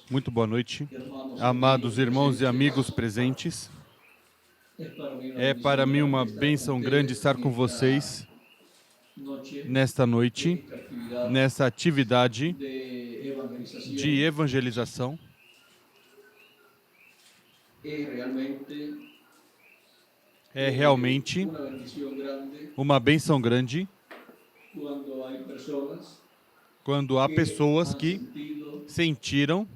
Muito boa noite, amados irmãos e amigos presentes. É para mim uma bênção grande estar com vocês nesta noite, nessa atividade de evangelização. É realmente uma bênção grande quando há pessoas que sentiram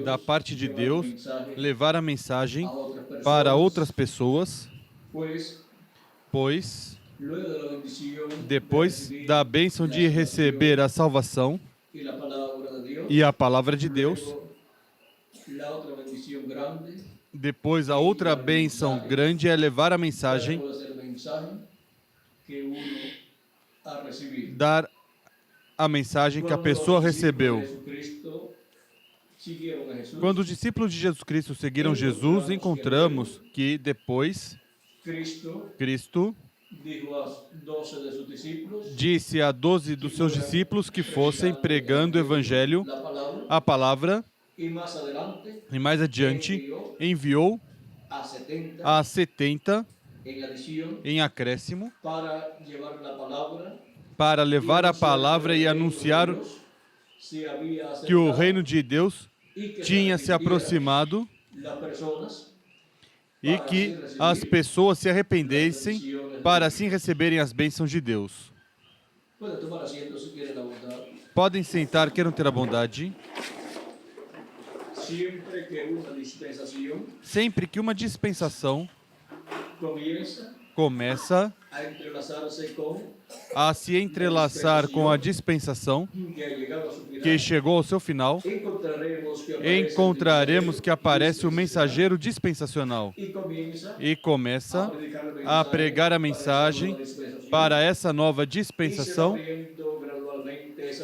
da parte de Deus levar a mensagem para outras pessoas, pois depois da bênção de receber a salvação e a palavra de Deus, depois a outra bênção grande é levar a mensagem, dar a mensagem que a pessoa recebeu. Quando os discípulos de Jesus Cristo seguiram Jesus, encontramos que depois Cristo disse a 12 dos seus discípulos que fossem pregando o evangelho, a palavra, e mais adiante enviou a 70 em acréscimo para levar a palavra e anunciar que o reino de Deus tinha se aproximado e que as pessoas se arrependessem para assim receberem as bênçãos de Deus. Podem sentar, queiram ter a bondade. Sempre que uma dispensação começa a se entrelaçar com a dispensação que chegou ao seu final, encontraremos que aparece o mensageiro dispensacional e começa a pregar a mensagem para essa nova dispensação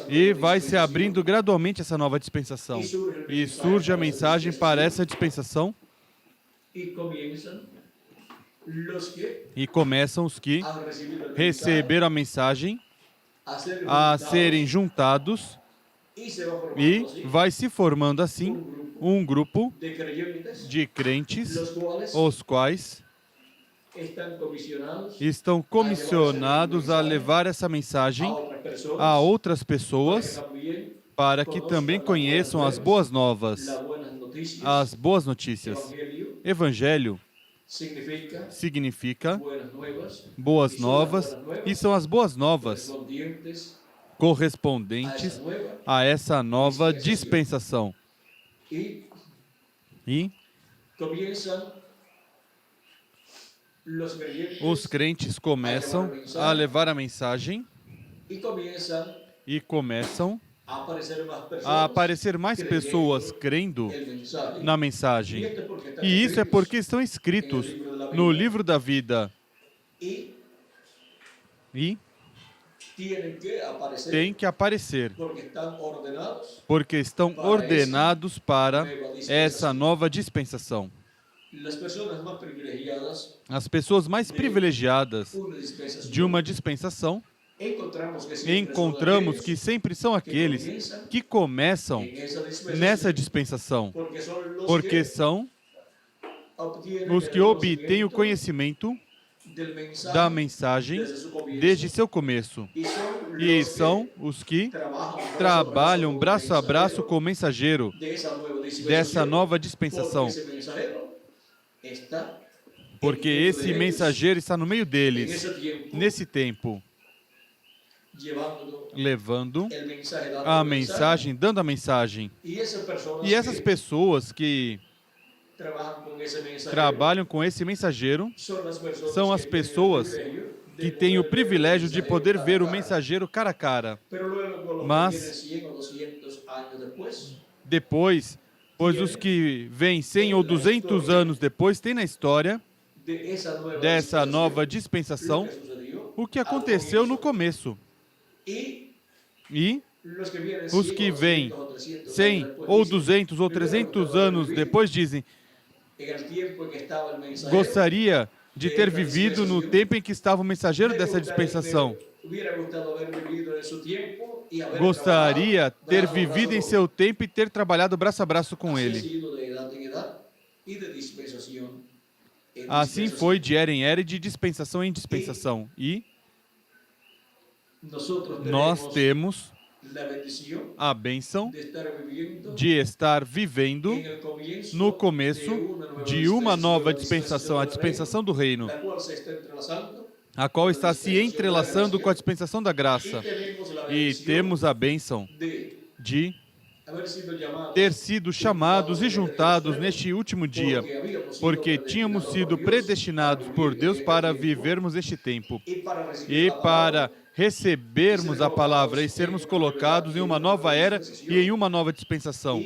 e vai se abrindo gradualmente essa nova dispensação. E surge a mensagem para essa dispensação e começam os que receberam a mensagem a serem juntados e vai se formando assim um grupo de crentes, os quais estão comissionados a levar essa mensagem a outras pessoas para que também conheçam as boas novas, as boas notícias. Evangelho significa boas novas e são as boas novas correspondentes a essa nova dispensação. E os crentes começam a levar a mensagem e começam a aparecer mais pessoas crendo na mensagem. E isso é porque estão escritos no livro da vida. E tem que aparecer, porque estão ordenados para essa nova dispensação. As pessoas mais privilegiadas de uma dispensação, encontramos que sempre são aqueles que começam nessa dispensação, porque são os que obtêm o conhecimento da mensagem desde seu começo. E são os que trabalham braço a braço com o mensageiro dessa nova dispensação. Porque esse mensageiro está no meio deles, nesse tempo, levando a mensagem, dando a mensagem. E essas pessoas que trabalham com esse mensageiro são as pessoas que têm o privilégio de poder ver o mensageiro cara a cara. Mas depois, pois os que vêm 100 ou 200 anos depois, tem na história dessa nova dispensação o que aconteceu no começo. E os que vêm 100 ou 200 ou 300 anos depois dizem: gostaria de ter vivido no tempo em que estava o mensageiro dessa dispensação. Gostaria ter vivido em seu tempo e ter trabalhado braço a braço com ele. Assim foi de era em era e de dispensação em dispensação. E nós temos a bênção de estar vivendo no começo de uma nova dispensação, a dispensação do reino, a qual está se entrelaçando com a dispensação da graça. E temos a bênção de ter sido chamados e juntados neste último dia, porque tínhamos sido predestinados por Deus para vivermos este tempo e para recebermos a palavra e sermos colocados em uma nova era e em uma nova dispensação.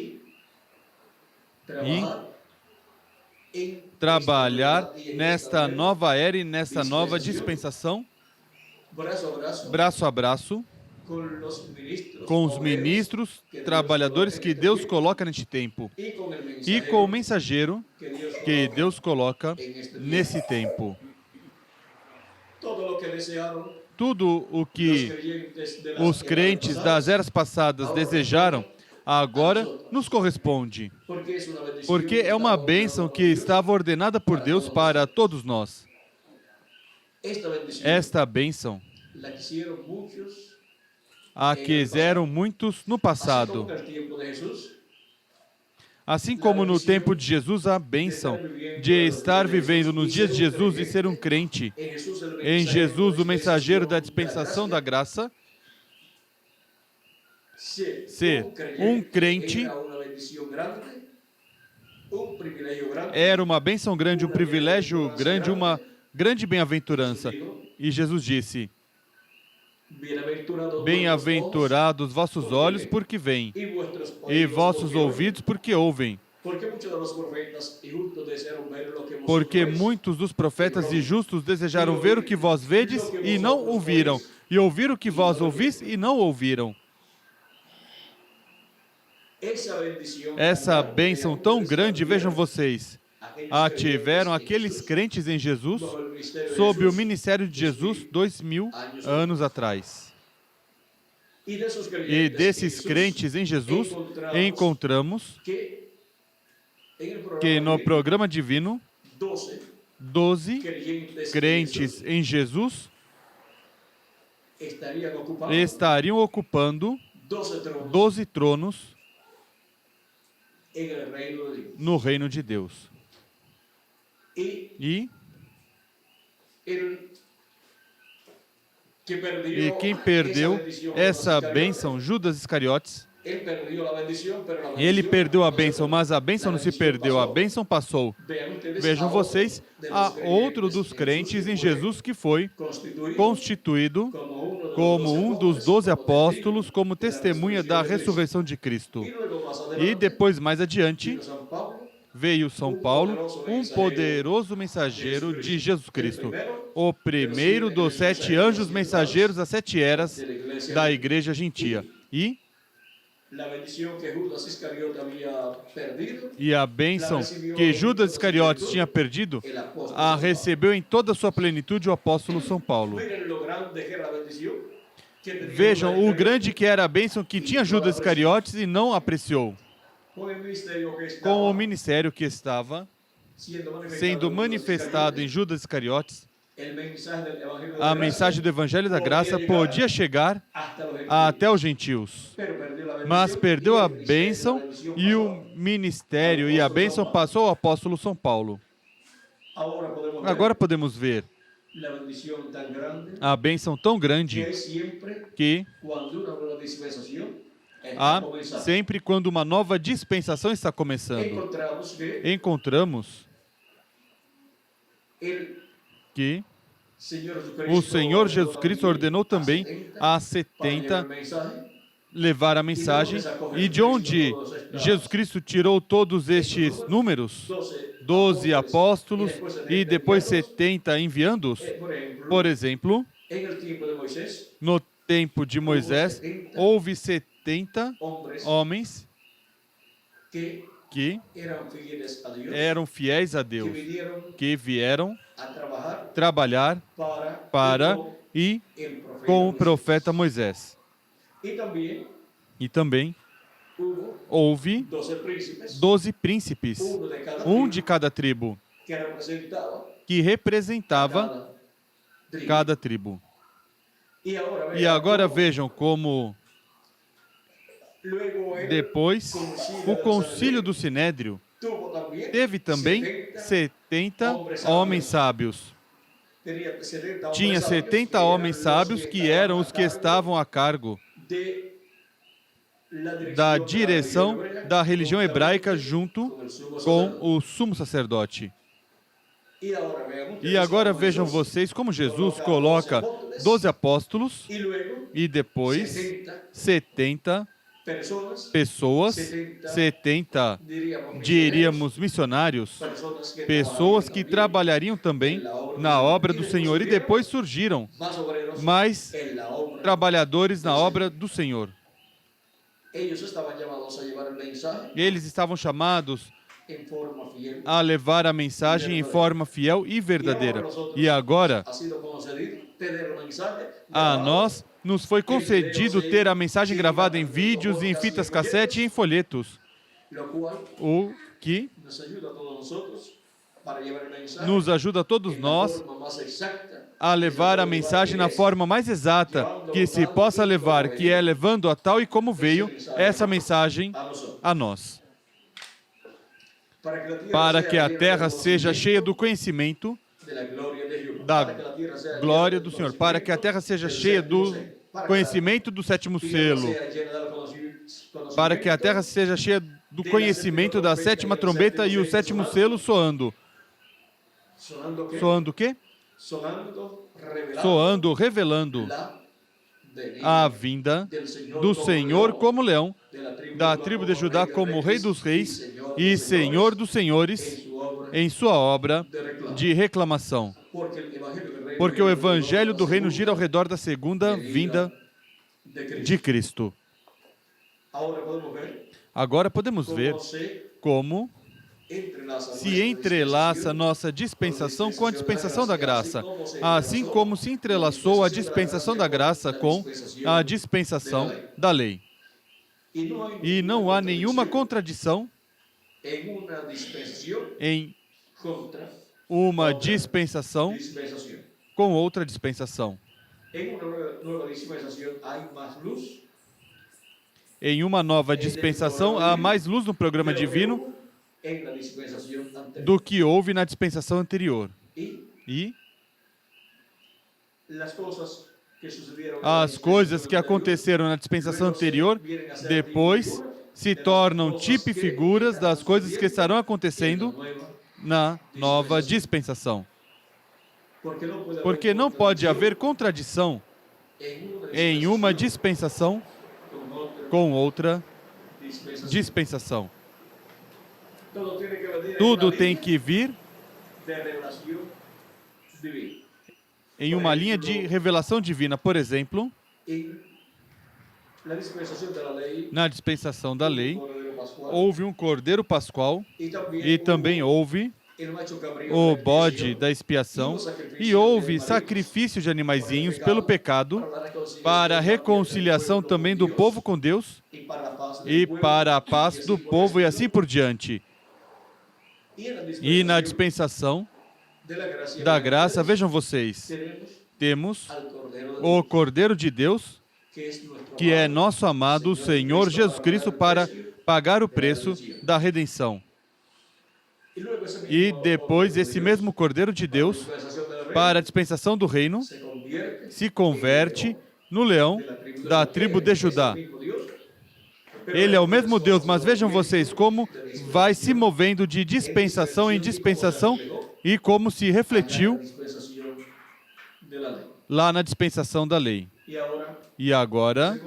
E trabalhar nesta nova era e nesta nova dispensação, braço a braço, com os ministros, trabalhadores que Deus coloca neste tempo e com o mensageiro que Deus coloca nesse tempo. Tudo o que os crentes das eras passadas desejaram, agora nos corresponde, porque é uma bênção que estava ordenada por Deus para todos nós. Esta bênção a quiseram muitos no passado. Assim como no tempo de Jesus, a bênção de estar vivendo nos dias de Jesus e ser um crente em Jesus, o mensageiro da dispensação da graça, ser um crente era uma bênção grande, um privilégio grande, uma grande bem-aventurança. E Jesus disse: bem-aventurados vossos olhos porque veem, e vossos ouvidos porque ouvem. Porque muitos dos profetas e justos desejaram ver o que vós vedes e não ouviram, e ouvir o que vós ouvis e não ouviram. Essa bênção tão grande, vejam vocês, a tiveram aqueles crentes em Jesus, sob o ministério de Jesus 2000 anos atrás. E desses crentes em Jesus, encontramos que no programa divino, 12 crentes em Jesus estariam ocupando 12 tronos no reino de Deus. E quem perdeu essa bênção, Judas Iscariotes, ele perdeu a bênção, mas a bênção não se perdeu, a bênção passou. Vejam vocês, há outro dos crentes em Jesus que foi constituído como um dos 12 apóstolos, como testemunha da ressurreição de Cristo. E depois, mais adiante, veio São Paulo, um poderoso mensageiro de Jesus Cristo, o primeiro dos 7 anjos mensageiros das 7 eras da igreja gentia. E a bênção que Judas Iscariotes tinha perdido, a recebeu em toda a sua plenitude o apóstolo São Paulo. Vejam o grande que era a bênção que tinha Judas Iscariotes e não apreciou. Com o ministério que estava sendo manifestado em Judas Iscariotes, a mensagem do Evangelho da Graça podia chegar até os gentios, mas perdeu a bênção e o ministério e a bênção passou ao apóstolo São Paulo. Agora podemos ver a bênção tão grande que há sempre quando uma nova dispensação está começando. Encontramos que o Senhor Jesus Cristo ordenou também a 70 levar a mensagem, e de onde Jesus Cristo tirou todos estes números, 12 apóstolos e depois 70 enviando-os. Por exemplo, no tempo de Moisés, houve 70 homens que eram fiéis a Deus, que vieram trabalhar para e com o profeta Moisés. E também houve 12 príncipes, um de cada tribo, que representava cada tribo. E agora vejam como depois o concílio do Sinédrio teve também 70 homens sábios. Tinha 70 homens sábios que eram os que estavam a cargo da direção da religião hebraica junto com o sumo sacerdote. E agora vejam vocês como Jesus coloca 12 apóstolos e depois 70 pessoas, 70, diríamos, missionários, pessoas que trabalhariam também na obra do Senhor. E depois surgiram mais trabalhadores na obra do Senhor. Eles estavam chamados a levar a mensagem em forma fiel e verdadeira. E agora, a nós nos foi concedido ter a mensagem gravada em vídeos, em fitas cassete e em folhetos, o que nos ajuda a todos nós a levar a mensagem na forma mais exata que se possa levar, que é levando a tal e como veio essa mensagem a nós. Para que a terra seja cheia do conhecimento da glória do Senhor, para que a terra seja cheia do conhecimento do sétimo selo, para que a terra seja cheia do conhecimento da sétima trombeta e o sétimo selo soando. Soando o quê? Soando, revelando a vinda do Senhor como leão, da tribo de Judá como Rei dos Reis e Senhor dos Senhores em sua obra de reclamação. Porque o Evangelho do Reino gira ao redor da segunda vinda de Cristo. Agora podemos ver como se entrelaça nossa dispensação com a dispensação da graça, assim como se entrelaçou a dispensação da graça com a dispensação da lei. E não há nenhuma contradição em uma dispensação com outra dispensação. Em uma nova dispensação, há mais luz no programa divino do que houve na dispensação anterior. E as coisas que aconteceram na dispensação anterior, depois se tornam tipo e figuras das coisas que estarão acontecendo na nova dispensação. Porque não pode haver contradição em uma dispensação com outra dispensação. Tudo tem que vir em uma linha de revelação divina. Por exemplo, na dispensação da lei, houve um cordeiro pascual e também houve o bode da expiação e houve sacrifício de animaizinhos pelo pecado para a reconciliação também do povo com Deus e para a paz do povo e assim por diante. E na dispensação da graça, vejam vocês, temos o Cordeiro de Deus, que é nosso amado Senhor Jesus Cristo para pagar o preço da redenção. E depois esse mesmo Cordeiro de Deus, para a dispensação do reino, se converte no leão da tribo de Judá. Ele é o mesmo Deus, mas vejam vocês como vai se movendo de dispensação em dispensação e como se refletiu lá na dispensação da lei. E agora,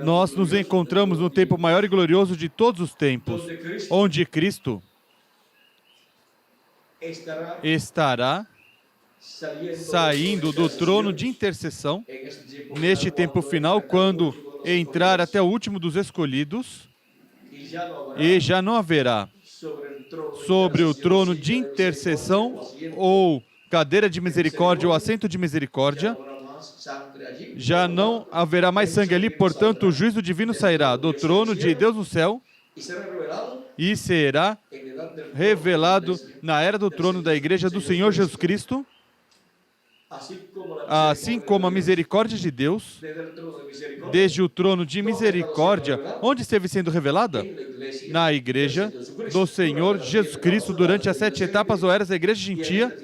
nós nos encontramos no tempo maior e glorioso de todos os tempos, onde Cristo estará saindo do trono de intercessão neste tempo final, quando entrar até o último dos escolhidos, e já não haverá sobre o trono de intercessão ou cadeira de misericórdia ou assento de misericórdia, já não haverá mais sangue ali, portanto o juízo divino sairá do trono de Deus no céu e será revelado na era do trono da igreja do Senhor Jesus Cristo, assim como a misericórdia de Deus, desde o trono de misericórdia, onde esteve sendo revelada? Na igreja do Senhor Jesus Cristo, durante as 7 etapas ou eras da igreja gentia,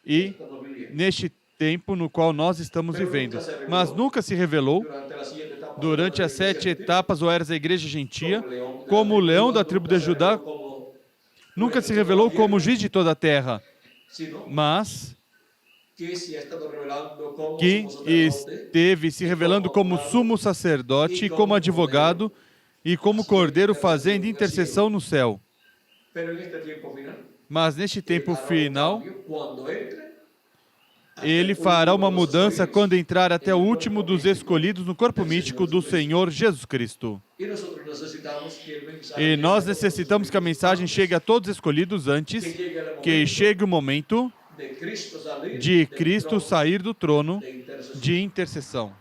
e neste tempo no qual nós estamos vivendo. Mas nunca se revelou, durante as 7 etapas ou eras da igreja gentia, como o leão da tribo de Judá, nunca se revelou como juiz de toda a terra, mas que esteve se revelando como sumo sacerdote, como advogado e como cordeiro fazendo intercessão no céu. Mas neste tempo final, ele fará uma mudança quando entrar até o último dos escolhidos no corpo místico do Senhor Jesus Cristo. E nós necessitamos que a mensagem chegue a todos os escolhidos antes que chegue o momento de Cristo sair do trono de intercessão.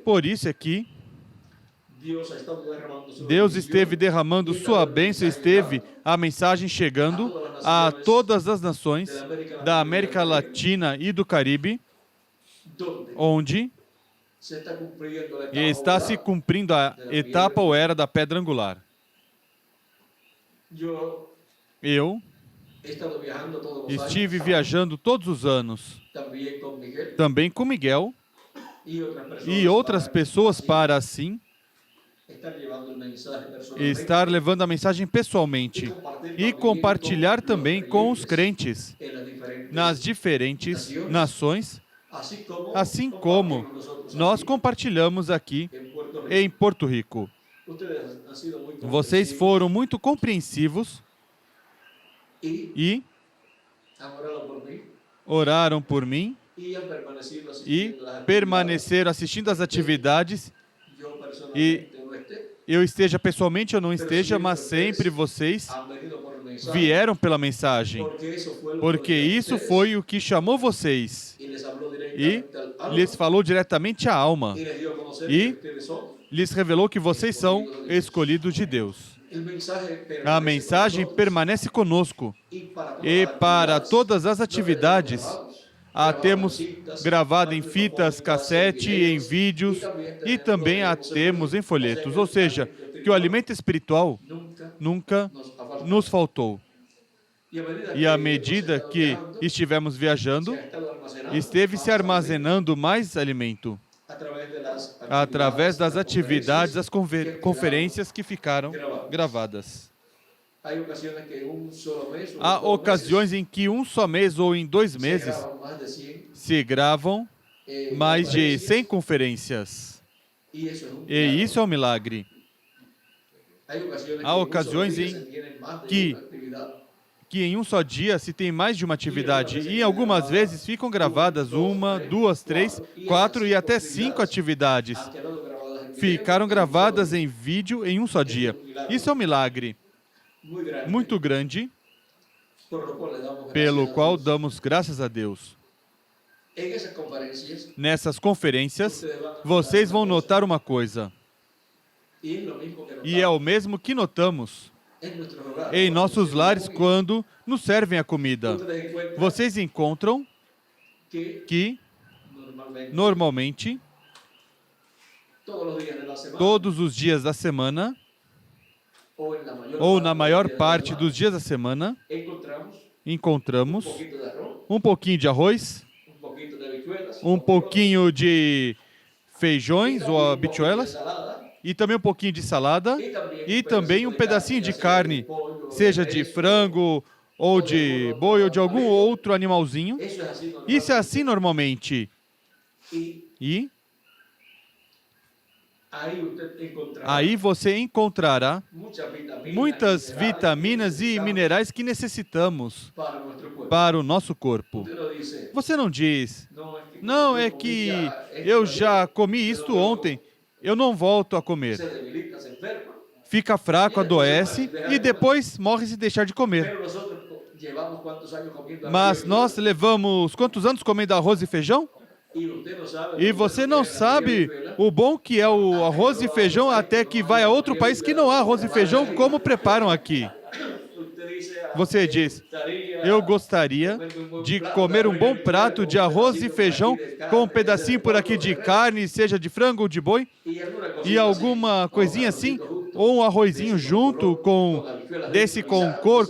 Por isso é que Deus esteve derramando sua bênção, esteve a mensagem chegando a todas as nações da América Latina e do Caribe, onde está se cumprindo a etapa ou era da pedra angular. Eu estive viajando todos os anos, também com Miguel e outras pessoas, para assim estar levando a mensagem pessoalmente e compartilhar também com os crentes nas diferentes nações, assim como nós compartilhamos aqui em Porto Rico. Vocês foram muito compreensivos e oraram por mim e permaneceram assistindo às atividades, e eu esteja pessoalmente ou não esteja, mas sempre vocês vieram pela mensagem, porque isso foi o que chamou vocês e lhes falou diretamente à alma e lhes revelou que vocês são escolhidos de Deus. A mensagem permanece conosco e para todas as atividades a temos gravado em fitas, cassete, em vídeos e também a temos em folhetos. Ou seja, que o alimento espiritual nunca nos faltou. E à medida que estivemos viajando, esteve se armazenando mais alimento através das atividades, das conferências que ficaram gravadas. Há ocasiões em que um só mês ou em 2 meses se gravam mais de 100 conferências. E isso é um milagre. Há ocasiões em que em um só dia se tem mais de uma atividade e algumas vezes ficam gravadas 1, 2, 3, 4 e até 5 atividades. Ficaram gravadas em vídeo em um só dia. Isso é um milagre muito grande, pelo qual damos graças a Deus. Nessas conferências, vocês vão notar uma coisa, e é o mesmo que notamos em nossos lares quando nos servem a comida. Vocês encontram que, normalmente, todos os dias da semana, ou na maior parte dos dias da semana, encontramos um pouquinho de arroz, um pouquinho de feijões ou habichuelas, e também um pouquinho de salada, e também um pedacinho de carne, seja de frango, ou de boi, ou de algum outro animalzinho. Isso é assim normalmente. E aí você encontrará muitas vitaminas e minerais que necessitamos para o nosso corpo. Você não diz, não, é que eu já comi isto ontem, eu não volto a comer. fica fraco, adoece e depois morre se deixar de comer. Mas nós levamos quantos anos comendo arroz e feijão? E você não sabe o bom que é o arroz e feijão até que vai a outro país que não há arroz e feijão, como preparam aqui. Você diz, eu gostaria de comer um bom prato de arroz e feijão com um pedacinho por aqui de carne, seja de frango ou de boi, e alguma coisinha assim, ou um arrozinho junto com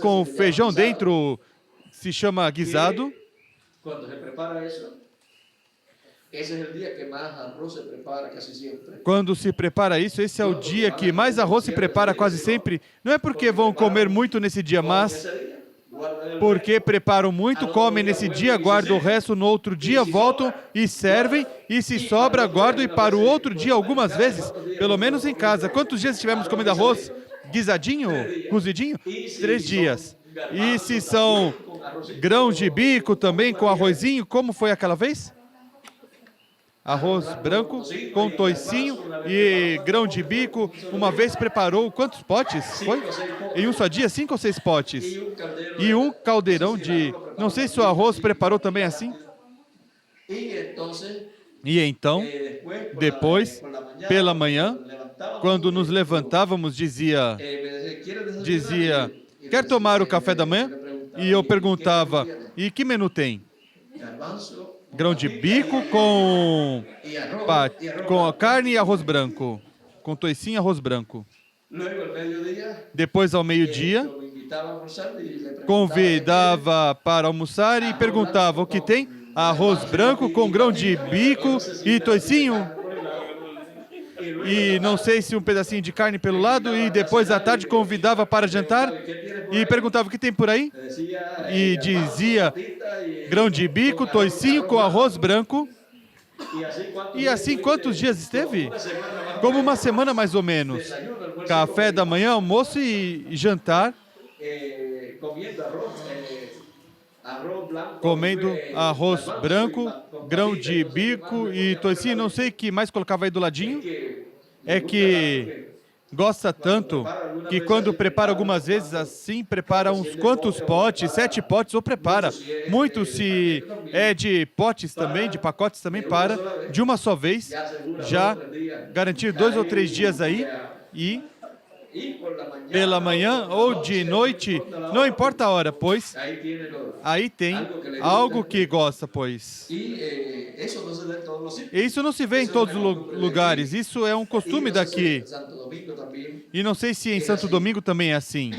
com feijão dentro, se chama guisado. Quando se prepara isso, esse é o dia que mais arroz se prepara quase sempre. Não é porque vão comer muito nesse dia, mas porque preparam muito, comem nesse dia, guardam o resto no outro dia, voltam e servem, e se sobra, guardam e para o outro dia algumas vezes, pelo menos em casa. Quantos dias estivemos comendo arroz guisadinho, cozidinho? 3 dias. E se são grãos de bico também com arrozinho, como foi aquela vez? Arroz branco com toicinho e grão de bico. Uma vez preparou quantos potes? Foi? Em um só dia, 5 ou 6 potes. E um caldeirão de... Não sei se o arroz preparou também assim. E então, depois, pela manhã, quando nos levantávamos, dizia, quer tomar o café da manhã? E eu perguntava, e que menu tem? Grão de bico com carne e arroz branco. Com toicinho e arroz branco. Depois, ao meio-dia, convidava para almoçar e perguntava o que tem? Arroz branco com grão de bico e toicinho. E não sei se um pedacinho de carne pelo lado. E depois, à tarde, convidava para jantar e perguntava o que tem por aí. E dizia grão de bico, toicinho com arroz branco. E assim, quantos dias esteve? Como uma semana, mais ou menos. Café da manhã, almoço e jantar. Comendo arroz branco, grão de bico e toicinho. Não sei o que mais colocava aí do ladinho. É que gosta tanto que quando prepara algumas vezes assim, prepara uns quantos potes, 7 potes, ou prepara muito, se é de potes também, de pacotes também, para de uma só vez, já garantir 2 ou 3 dias aí, e pela manhã ou de noite, não importa a hora, pois aí tem algo que gosta, pois. E isso não se vê em todos os lugares, isso é um costume daqui. E não sei se em Santo Domingo também é assim.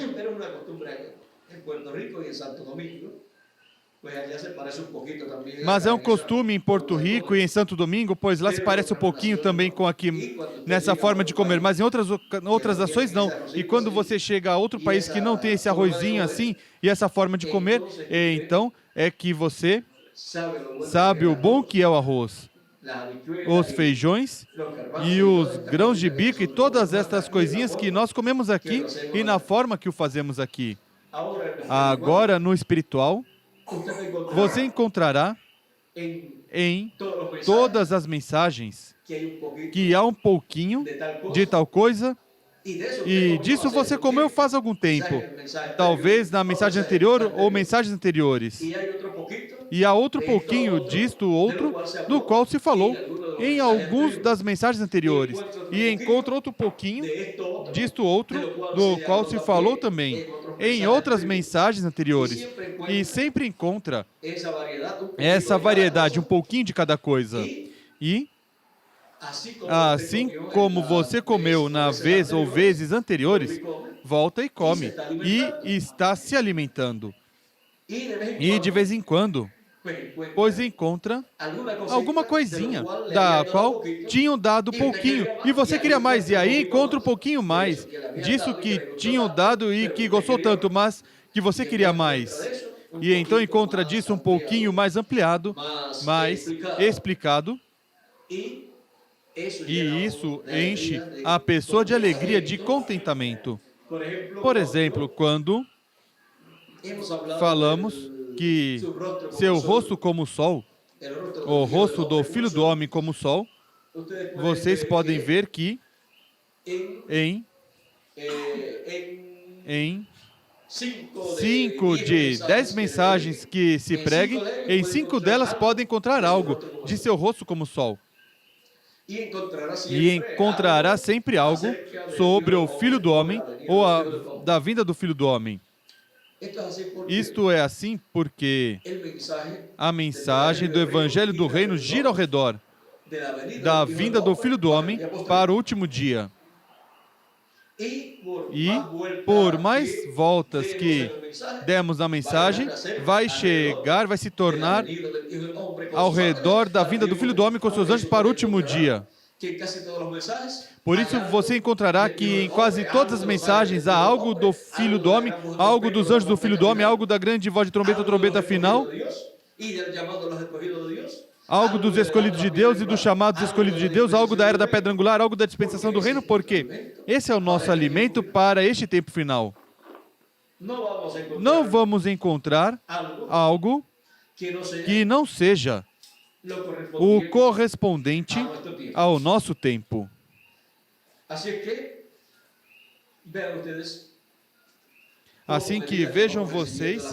Mas é um costume em Porto Rico e em Santo Domingo, pois lá se parece um pouquinho também com aqui, nessa forma de comer, mas em outras nações não. E quando você chega a outro país que não tem esse arrozinho assim, e essa forma de comer, então é que você sabe o bom que é o arroz, os feijões e os grãos de bico e todas estas coisinhas que nós comemos aqui e na forma que o fazemos aqui. Agora, no espiritual, você encontrará em todas as mensagens que há um pouquinho de tal coisa, e disso você comeu faz algum tempo, talvez na mensagem anterior ou mensagens anteriores. E há outro pouquinho disto outro, do qual se falou em alguns das mensagens anteriores. E encontra outro pouquinho disto outro, do qual se falou também em outras mensagens anteriores. E sempre encontra essa variedade, um pouquinho de cada coisa. E assim como você comeu na vez ou vezes anteriores, volta e come. E está se alimentando. E de vez em quando, pois encontra alguma coisinha, da qual tinham dado pouquinho, e você queria mais, e aí encontra um pouquinho mais, disso que tinham dado e que gostou tanto, mas que você queria mais. E então encontra disso um pouquinho mais ampliado, mais explicado, e isso enche a pessoa de alegria, de contentamento. Por exemplo, quando falamos que seu rosto como o sol, o rosto do Filho do Homem como o sol, vocês podem ver que em Em 5 de 10 mensagens que se preguem, em 5 delas pode encontrar algo de seu rosto como o sol. E encontrará sempre algo sobre o Filho do Homem ou da vinda do Filho do Homem. Isto é assim porque a mensagem do Evangelho do Reino gira ao redor da vinda do Filho do Homem para o último dia. E, por mais voltas que demos na mensagem, vai se tornar ao redor da vinda do Filho do Homem com seus anjos para o último dia. Por isso, você encontrará que em quase todas as mensagens há algo do Filho do Homem, algo dos anjos do Filho do Homem, algo da grande voz de trombeta, trombeta final, algo dos escolhidos de Deus e dos chamados escolhidos de Deus, algo da era da pedra angular, algo da dispensação do reino, porque esse é o nosso alimento para este tempo final. Não vamos encontrar algo que não seja o correspondente ao nosso tempo. Assim que vejam vocês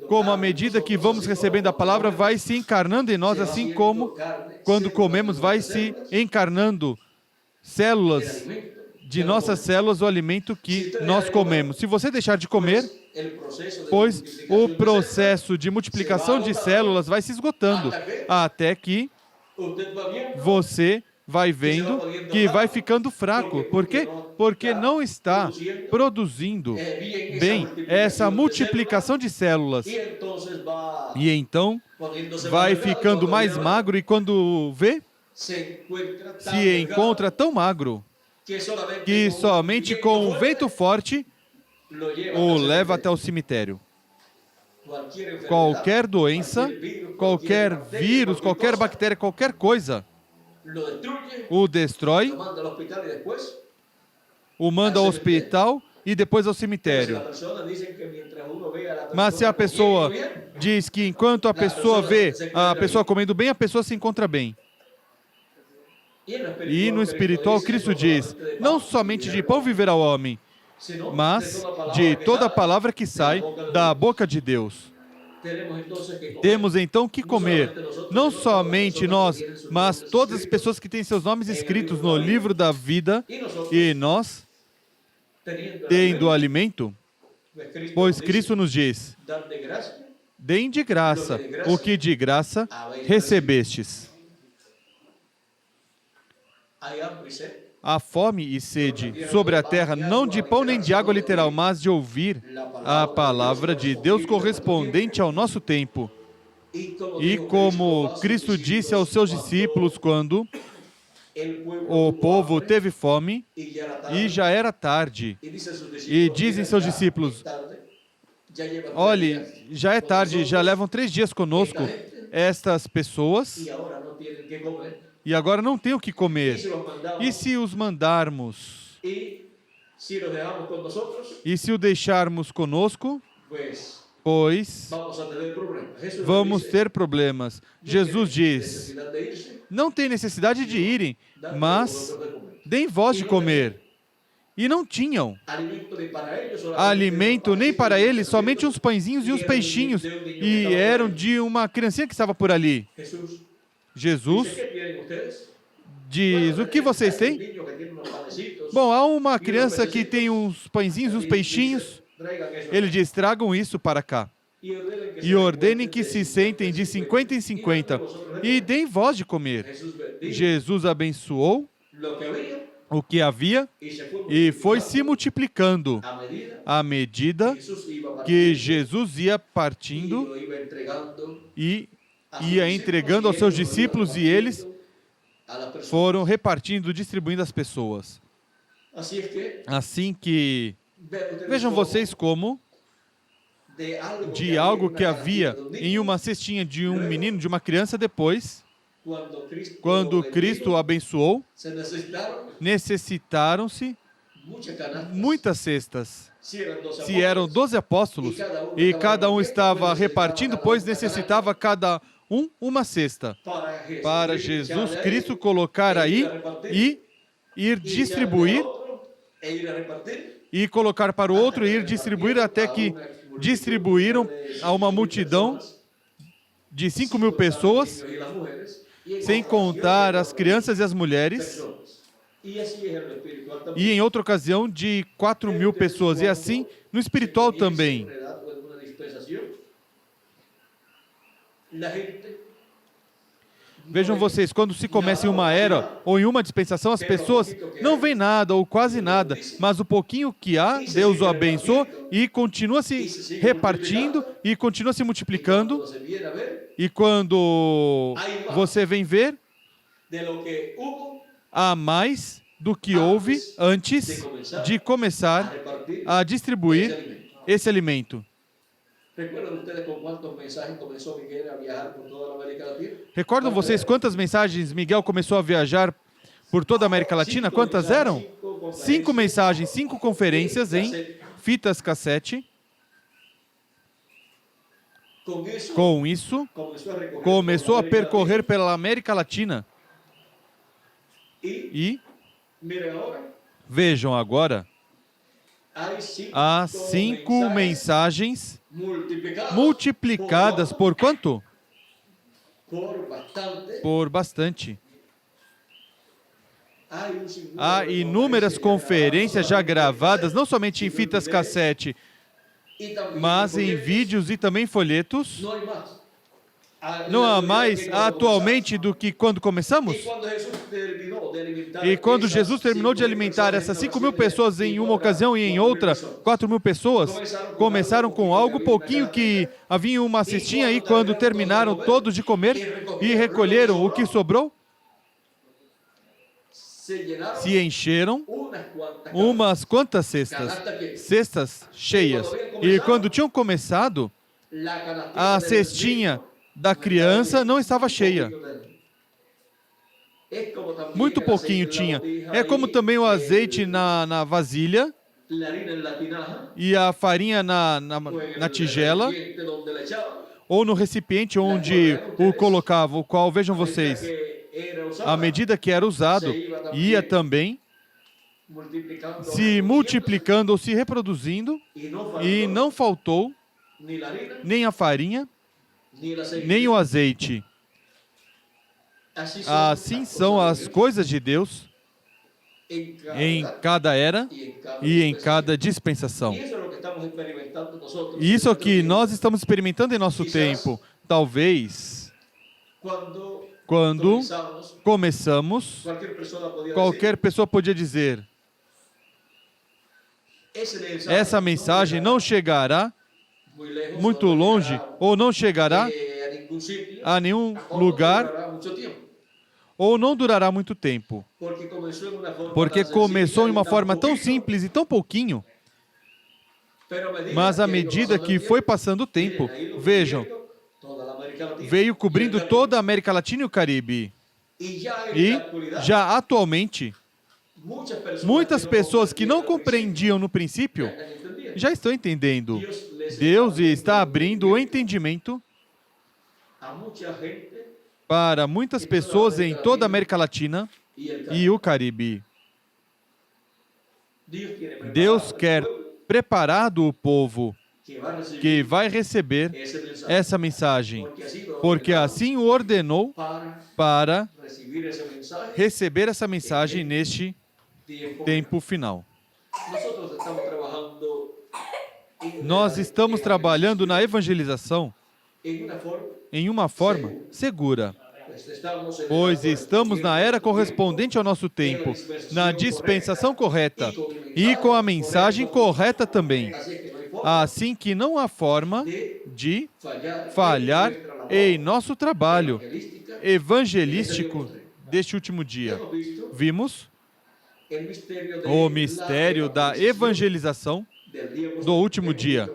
como à medida que vamos recebendo a palavra vai se encarnando em nós, assim como quando comemos vai se encarnando células de nossas células o alimento que nós comemos. Se você deixar de comer, pois o processo de multiplicação de células vai se esgotando, até que você vai vendo que vai ficando fraco. Por quê? Porque não está produzindo bem essa multiplicação de células. E então vai ficando mais magro e quando vê, se encontra tão magro que somente com um vento forte o leva até o cemitério. Qualquer doença, qualquer vírus, qualquer bactéria, qualquer coisa, o destrói, o manda ao hospital e depois ao cemitério. Mas se a pessoa diz que enquanto a pessoa vê a pessoa comendo bem, a pessoa se encontra bem. E no espiritual, Cristo diz, não somente de pão viverá o homem, mas de toda a palavra que sai da boca de Deus. Temos então que comer, não somente nós, mas todas as pessoas que têm seus nomes escritos no livro da vida, e nós, tendo alimento, pois Cristo nos diz, deem de graça o que de graça recebestes. Há fome e sede sobre a terra, não de pão nem de água literal, mas de ouvir a palavra de Deus correspondente ao nosso tempo. E como Cristo disse aos seus discípulos quando o povo teve fome e já era tarde, e dizem seus discípulos, olhe, já é tarde, já levam 3 dias conosco estas pessoas e agora não tem o que comer. E se os mandarmos? E se o deixarmos conosco? Pois vamos ter problemas. Jesus diz, não tem necessidade de irem, mas deem vós de comer. E não tinham alimento nem para eles, somente uns pãezinhos e uns peixinhos. E eram de uma criancinha que estava por ali. Jesus diz, o que vocês têm? Bom, há uma criança que tem uns pãezinhos e uns peixinhos. Ele diz, tragam isso para cá. E ordenem que se sentem de 50 em 50 e deem vós de comer. Jesus abençoou o que havia e foi se multiplicando à medida que Jesus ia partindo e ia entregando aos seus discípulos e eles foram repartindo, distribuindo às pessoas. Assim que, vejam vocês como de algo que havia em uma cestinha de um menino, de uma criança, depois, quando Cristo abençoou, necessitaram-se muitas cestas. Se eram 12 apóstolos e cada um estava repartindo, pois necessitava cada uma cesta para Jesus Cristo colocar aí e ir distribuir e colocar para o outro e ir distribuir até que distribuíram a uma multidão de 5.000 pessoas, sem contar as crianças e as mulheres, e em outra ocasião de 4.000 pessoas, e assim no espiritual também. Vejam vocês, quando se começa em uma era ou em uma dispensação, as pessoas não veem nada ou quase nada, mas o pouquinho que há, Deus o abençoa e continua se repartindo e continua se multiplicando. E quando você vem ver, há mais do que houve antes de começar a distribuir esse alimento. Recordam vocês quantas mensagens Miguel começou a viajar por toda a América Latina? Quantas eram? 5 mensagens, 5 conferências em fitas cassete. Com isso, começou a percorrer pela América Latina. E vejam agora, há 5 mensagens multiplicadas por quanto? Por bastante. Há inúmeras conferências já gravadas, não somente em fitas cassete, mas em vídeos e também folhetos. Não há mais atualmente do que quando começamos? E quando Jesus terminou de alimentar essas 5.000 pessoas em uma ocasião e em outra 4.000 pessoas, começaram com algo pouquinho que havia uma cestinha e quando terminaram todos de comer e recolheram o que sobrou, se encheram umas quantas cestas cheias. E quando tinham começado, a cestinha da criança não estava cheia. Muito pouquinho tinha. É como também o azeite na vasilha e a farinha na tigela ou no recipiente onde o colocava, o qual, vejam vocês, à medida que era usado, ia também se multiplicando ou se reproduzindo e não faltou nem a farinha, nem o azeite. Assim são as coisas de Deus em cada era e em cada dispensação. E isso é o que nós estamos experimentando em nosso tempo. Talvez, quando começamos, qualquer pessoa podia dizer: essa mensagem não chegará muito longe, ou não chegará a nenhum lugar, ou não durará muito tempo. Porque começou em uma forma tão simples e tão pouquinho, mas à medida que foi passando o tempo, vejam, veio cobrindo toda a América Latina e o Caribe. E já atualmente, muitas pessoas que não compreendiam no princípio, já estão entendendo. Deus está abrindo o entendimento para muitas pessoas em toda a América Latina e o Caribe. Deus quer preparar o povo que vai receber essa mensagem, porque assim o ordenou para receber essa mensagem neste tempo final. Nós estamos trabalhando na evangelização em uma forma segura, pois estamos na era correspondente ao nosso tempo, na dispensação correta e com a mensagem correta também. Assim que não há forma de falhar em nosso trabalho evangelístico deste último dia. Vimos o mistério da evangelização do último dia.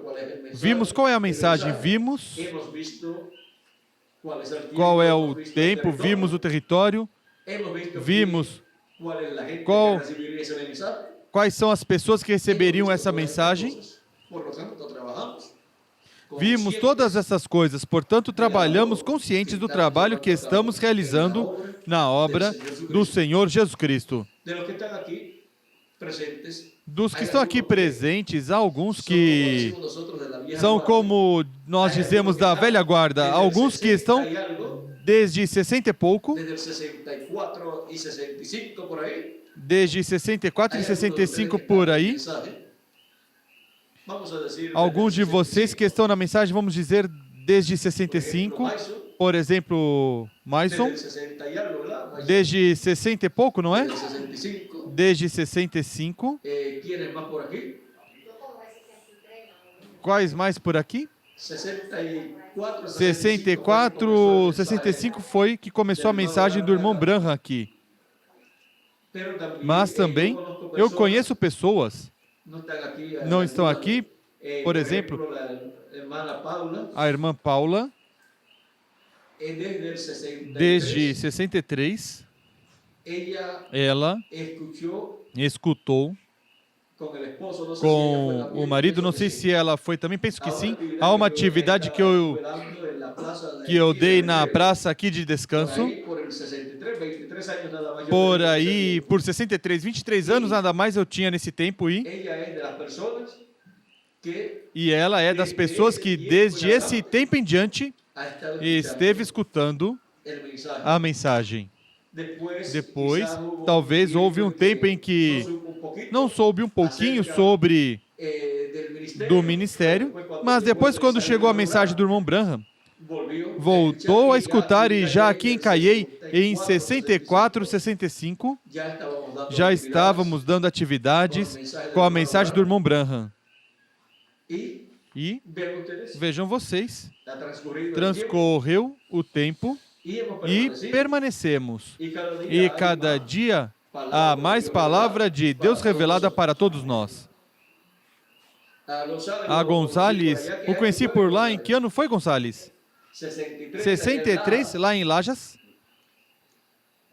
Vimos qual é a mensagem, vimos qual é o tempo, vimos o território, vimos quais são as pessoas que receberiam essa mensagem. Vimos todas essas coisas, portanto, trabalhamos conscientes do trabalho que estamos realizando na obra do Senhor Jesus Cristo. Dos que estão aqui presentes, há alguns que são como nós dizemos da velha guarda, alguns que estão desde 60 e pouco, desde 64 e 65 por aí. Alguns de vocês que estão na mensagem, vamos dizer, desde 65, por exemplo, Maison, desde 60 e pouco, não é? Desde 65. Quais mais por aqui? 64, 65 foi que começou a mensagem do irmão Branham aqui. Mas também eu conheço pessoas, não estão aqui, por exemplo, a irmã Paula, desde 63, ela escutou com o marido, não sei se ela foi também, penso que sim. Há uma atividade que eu dei na praça aqui de descanso. Por aí, por 63, 23 anos nada mais eu tinha nesse tempo e ela é das pessoas que desde esse tempo em diante esteve escutando a mensagem. Depois, talvez houve um tempo em que não soube um pouquinho sobre do ministério, mas depois, quando chegou a mensagem do irmão Branham, voltou a escutar e já aqui em Caiei, em 64, 65, já estávamos dando atividades com a mensagem do irmão Branham. E vejam vocês, transcorreu o tempo e permanecemos. E cada dia há mais palavra de Deus revelada para todos nós. A Gonzales, o conheci por lá, em que ano foi, Gonzales? 63, lá em Lajas.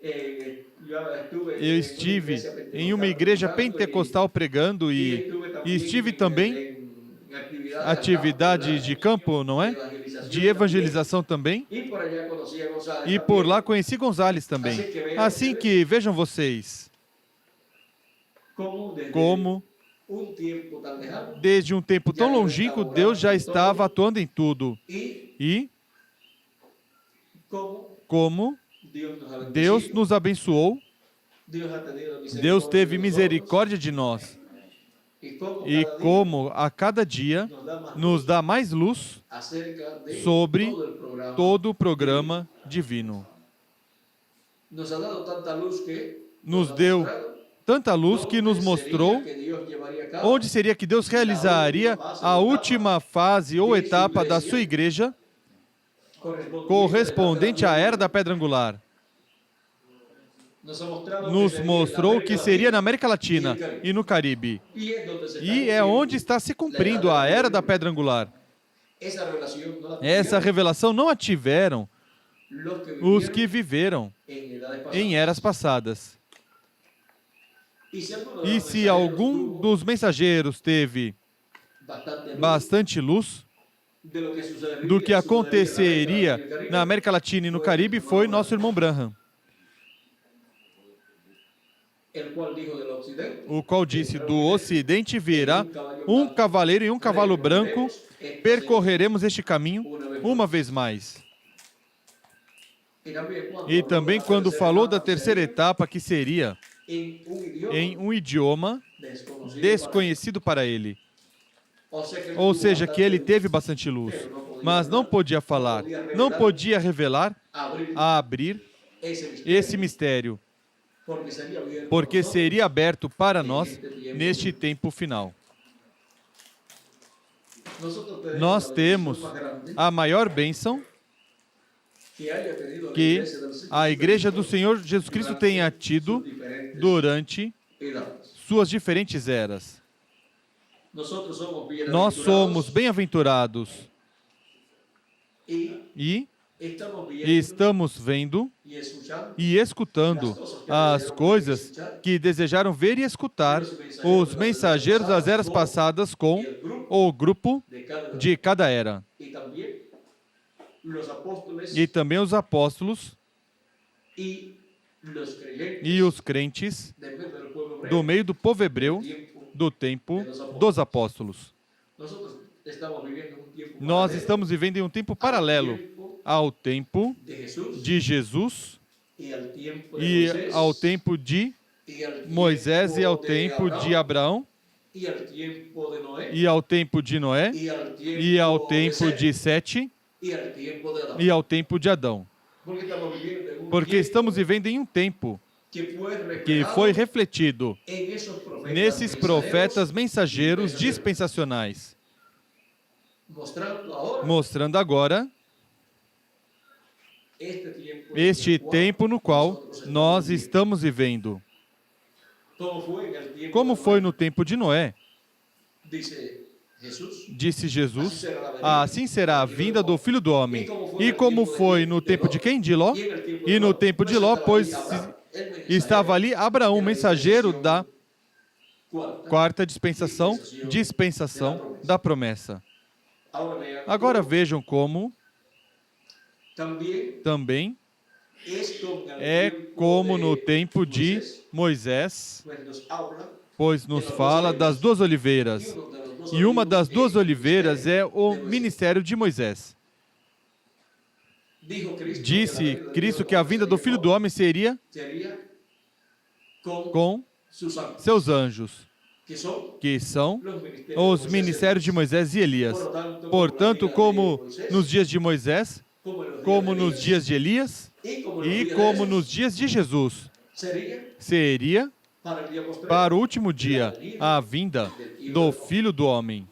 Eu estive em uma igreja pentecostal pregando e estive também atividade de campo, não é? De evangelização também. E por lá conheci Gonzales também. Assim que, vejam vocês, como desde um tempo tão longínquo, Deus já estava atuando em tudo. E como Deus nos abençoou, Deus teve misericórdia de nós. E como a cada dia nos dá mais luz sobre todo o programa divino. Nos deu tanta luz que nos mostrou onde seria que Deus realizaria a última fase ou etapa da sua igreja correspondente à era da pedra angular. Nos mostrou que seria na América Latina e no Caribe. E é onde está se cumprindo a era da pedra angular. Essa revelação não a tiveram os que viveram em eras passadas. E se algum dos mensageiros teve bastante luz do que aconteceria na América Latina e no Caribe, foi nosso irmão Branham, o qual disse: do Ocidente virá um cavaleiro e um cavalo branco, percorreremos este caminho uma vez mais. E também quando falou da terceira etapa, que seria em um idioma desconhecido para ele. Ou seja, que ele teve bastante luz, mas não podia falar, não podia revelar, abrir esse mistério, porque seria aberto para nós neste tempo final. Nós temos a maior bênção que a Igreja do Senhor Jesus Cristo tenha tido durante suas diferentes eras. Nós somos bem-aventurados e estamos vendo e escutando as coisas que desejaram ver e escutar os mensageiros das eras passadas com o grupo de cada era. E também os apóstolos e os crentes do meio do povo hebreu do tempo dos apóstolos. Nós estamos vivendo em um tempo paralelo ao tempo de Jesus e ao tempo de Moisés e ao tempo de Abraão e ao tempo de Noé e ao tempo de Sete e ao tempo de Adão. Porque estamos vivendo em um tempo que foi refletido nesses profetas mensageiros dispensacionais, mostrando agora este tempo no qual nós estamos vivendo. Como foi no tempo de Noé, disse Jesus, assim será a vinda do Filho do Homem. E como foi no tempo de quem? De Ló? E no tempo de Ló, pois estava ali Abraão, mensageiro da quarta dispensação, dispensação da promessa. Agora vejam como também é como no tempo de Moisés, pois nos fala das duas oliveiras. E uma das duas oliveiras é o ministério de Moisés. Disse Cristo que a vinda do Filho do Homem seria com seus anjos, que são os ministérios de Moisés e Elias. Portanto, como nos dias de Moisés, como nos dias de Elias e como nos dias de Jesus, seria para o último dia a vinda do Filho do Homem.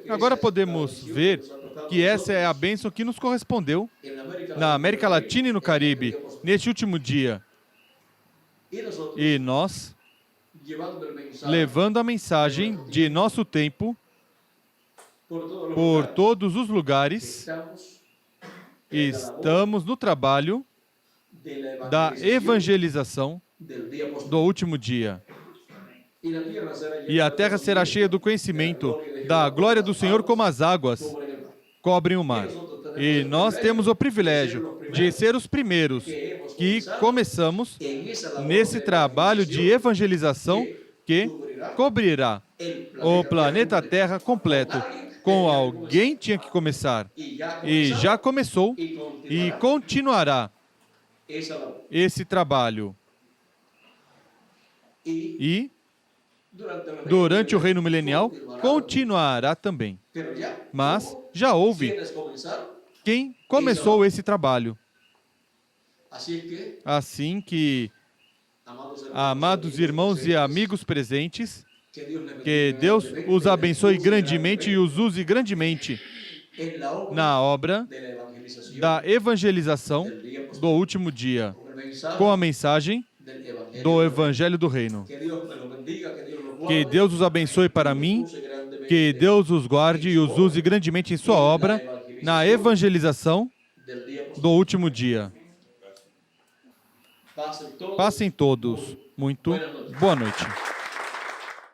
Agora podemos ver que essa é a bênção que nos correspondeu na América Latina e no Caribe, neste último dia. E nós, levando a mensagem de nosso tempo por todos os lugares, estamos no trabalho da evangelização do último dia. E a terra será cheia do conhecimento da glória do Senhor como as águas cobrem o mar. E nós temos o privilégio de ser os primeiros que começamos nesse trabalho de evangelização que cobrirá o planeta Terra completo. Com alguém tinha que começar. E já começou e continuará esse trabalho. E durante o reino milenial, continuará também. Mas já houve quem começou esse trabalho. Assim que, amados irmãos e amigos presentes, que Deus os abençoe grandemente e os use grandemente na obra da evangelização do último dia, com a mensagem do Evangelho do Reino. Que Deus os abençoe para mim, que Deus os guarde e os use grandemente em sua obra na evangelização do último dia. Passem todos muito boa noite.